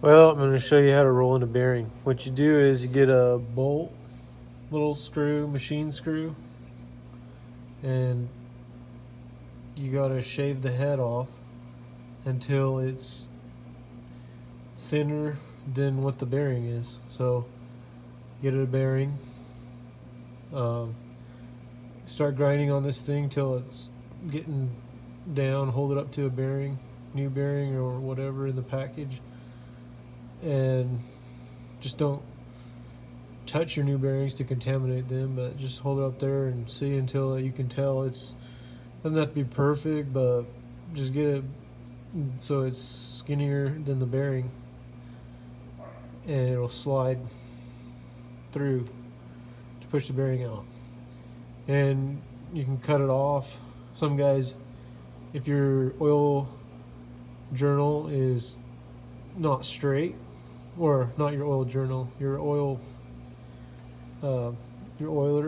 Well, I'm going to show you how to roll in a bearing. What you do is you get a bolt, little screw, machine screw, and you got to shave the head off until it's thinner than what the bearing is. So get it a bearing, start grinding on this thing till it's getting down, hold it up to a bearing, new bearing or whatever in the package, and just don't touch your new bearings to contaminate them, but just hold it up there and see until you can tell it's, doesn't have to be perfect, but just get it so it's skinnier than the bearing and it'll slide through to push the bearing out. And you can cut it off. Some guys, if your oil journal is not straight, or not your oil journal, your oiler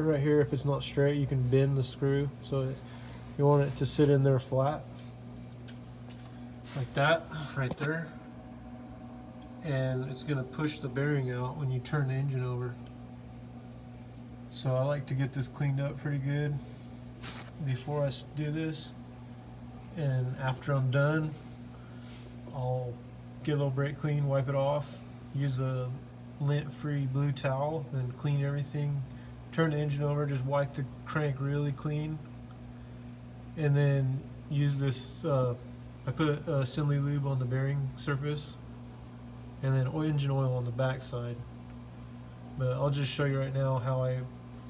right here, if it's not straight, you can bend the screw so you want it to sit in there flat like that right there, and it's going to push the bearing out when you turn the engine over. So I like to get this cleaned up pretty good before I do this, and after I'm done I'll get a little brake clean, wipe it off, use a lint-free blue towel, and clean everything, turn the engine over, just wipe the crank really clean, and then use this, I put assembly lube on the bearing surface and then engine oil on the back side. But I'll just show you right now how I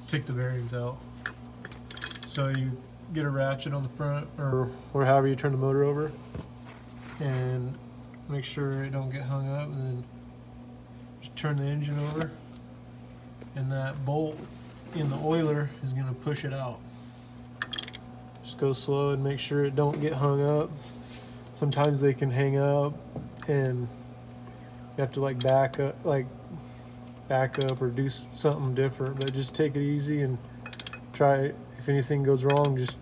take the bearings out. So you get a ratchet on the front, or however you turn the motor over, and make sure it don't get hung up, and then just turn the engine over, and that bolt in the oiler is going to push it out. Just go slow and make sure it don't get hung up. Sometimes they can hang up and you have to back up or do something different, but just take it easy and try, if anything goes wrong, just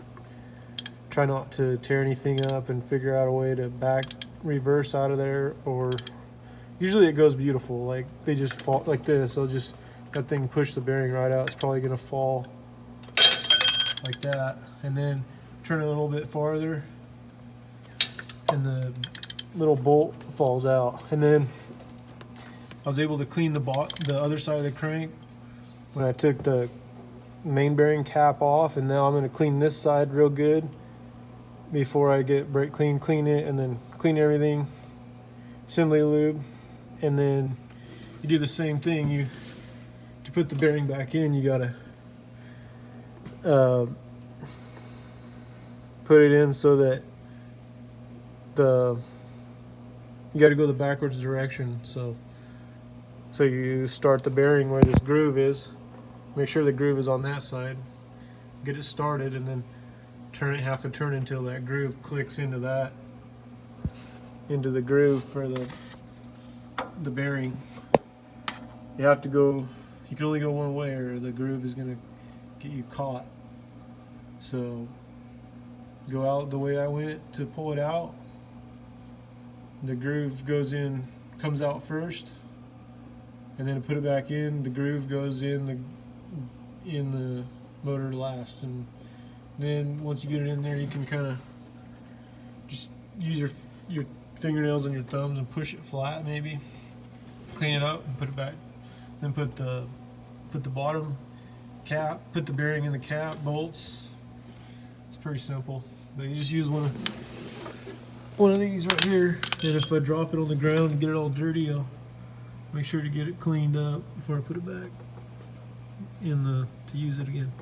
try not to tear anything up and figure out a way to reverse out of there. Or usually it goes beautiful, like they just fall like this, so just that thing push the bearing right out. It's probably gonna fall like that, and then turn it a little bit farther and the little bolt falls out. And then I was able to clean the other side of the crank when I took the main bearing cap off, and now I'm going to clean this side real good before I get brake clean, clean it, and then clean everything, assembly lube, and then you do the same thing. To put the bearing back in, you gotta put it in so that you got to go the backwards direction. So you start the bearing where this groove is, make sure the groove is on that side, get it started, and then turn it half a turn until that groove clicks into the groove for the bearing. You can only go one way or the groove is going to get you caught. So go out the way I went to pull it out. The groove comes out first, and then to put it back in, the groove goes in the motor last. And then once you get it in there, you can kind of just use your fingernails and your thumbs and push it flat, maybe clean it up and put it back. Then put the bottom cap, put the bearing in the cap, bolts. It's pretty simple, but you just use one of these right here, and if I drop it on the ground and get it all dirty, I'll make sure to get it cleaned up before I put it back in to use it again.